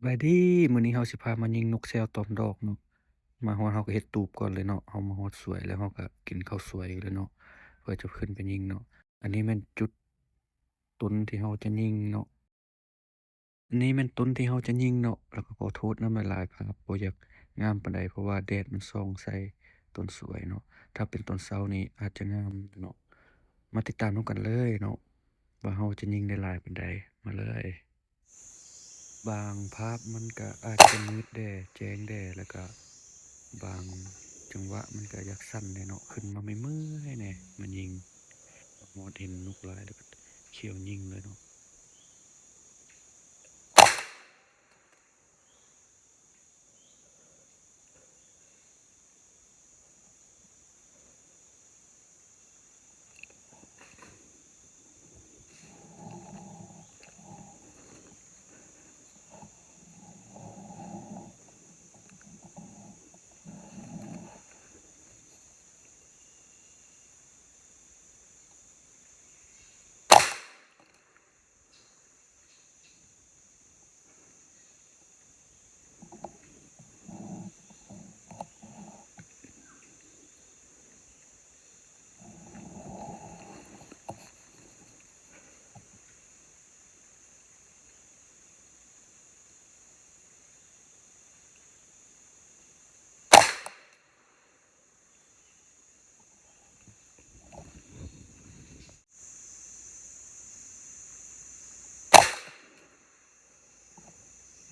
บายดีมื้อนี้เราสิพามายิงนกแซวตอมดอกเนาะมาฮอดเราก็เฮ็ดตูบก่อนเลยเนาะเรามาฮอดสวยแล้วเราก็กินข้าวสวยเลยเนาะเพื่อจะขึ้นไปยิงเนาะอันนี้แม่นจุดตุนที่เราจะยิงเนาะอันนี้แม่นตุนที่เราจะยิงเนาะแล้วก็ขอโทษนำหลายๆครับบ่อยากงามปานใดเพราะว่าแดดมันส่องใส่ต้นสวยเนาะถ้าเป็นตอนเช้านี่อาจจะงามเนาะมาติดตามนำกันเลยเนาะว่าเราจะยิงได้หลายปานใดมาเลยบางภาพมันก็อาจจะมืดแด่แจ้งแด่แล้วก็ บางจังหวะมันก็อยากสั่นแหน่เนาะขึ้นมาไม่เมื่อยแหน่มันยิงมองเห็นนกหลายแล้วก็เขียวยิงเลยเนาะ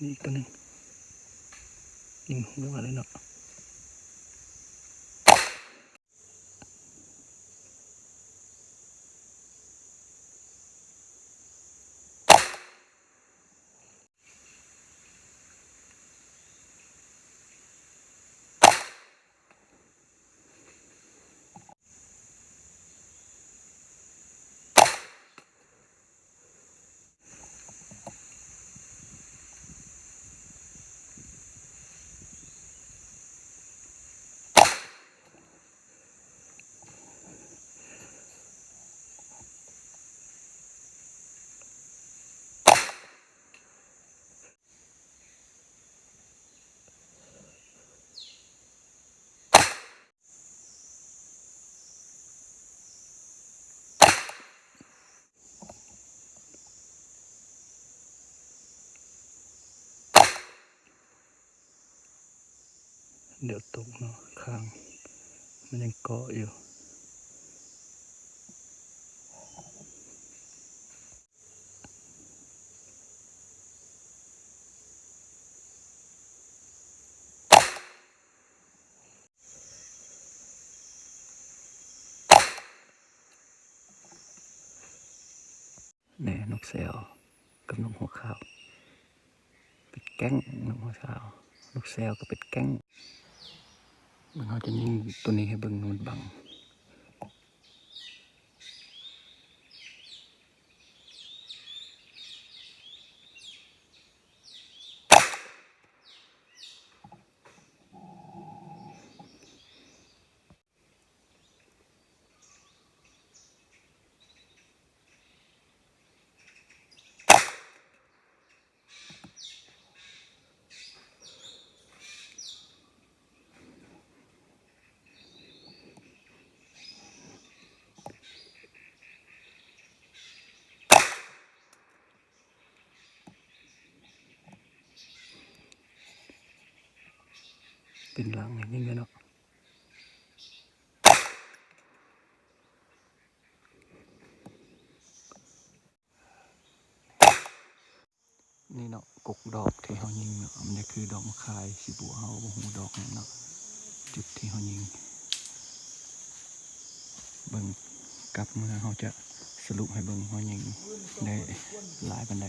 นี่อีกตัวหนึงยิงหัวเลยเนาะเดี๋ยวตกเนาะข้างมันยังเกาะอยู่แน่นกแซวกับนกหัวขาวเป็นแก๊งนกหัวขาวนกแซวก็เป็นแก๊งมันเขาจะยิงตัวนี้ให้เบิ่งนูนบังเป็นหลังอย่างนี้เนาะนี่เนาะกกดอกที่เขายิงเนาะมันจะคือดอกมะขายสิบัวเฮาบ่ฮู้ดอกหยังเนาะจุดที่เขายิง เบิ่งกลับเมื่อเขาจะสรุปให้เบิ่งเขายิงได้หลายปานใด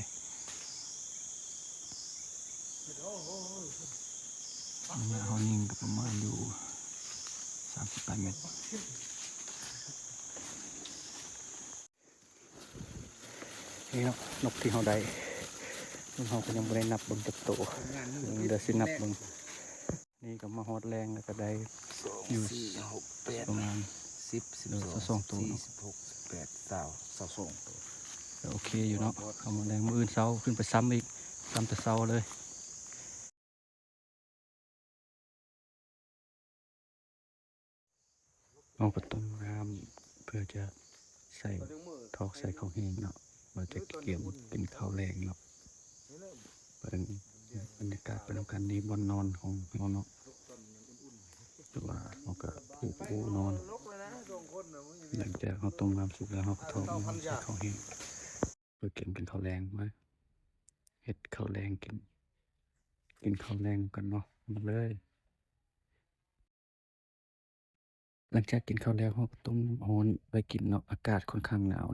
เมื่อเขายิงก็ประมาณอยู่38เมตรนี่เนาะนกที่เขาได้เขาก็ยังไม่ได้นับเบิ่งจักโตเดี๋ยวสินับเบิ่งนี่ก็มาฮอดแรงแล้วก็ได้อยู่ประมาณ12 ตัวโอเคอยู่เนาะเอามาแรงมื้ออื่นเช้าขึ้นไปซ้ำอีกซ้ำแต่เช้าเลย เราก็ต้มน้ำเพื่อจะใส่ทอกใส่ข้าวแห้งเนาะว่าจะเกี่ยมกินข้าวแรงเนาะเบิ่งบรรยากาศไปนำกันนี่บ่อนนอนของเราเนาะหรือว่าเราก็ปูนอนหลังจากเราต้มน้ำสุกแล้วเราก็ทอกน้ำใส่ข้าวแห้งเพื่อเก็บเป็นข้าวแรงไว้เฮ็ดข้าวแรงกินข้าวแรงกันเนาะมาเลย หลังจากกินข้าวแล้วเราก็ต้มน้ำร้อนไว้กินเนาะอากาศค่อนข้างหนาว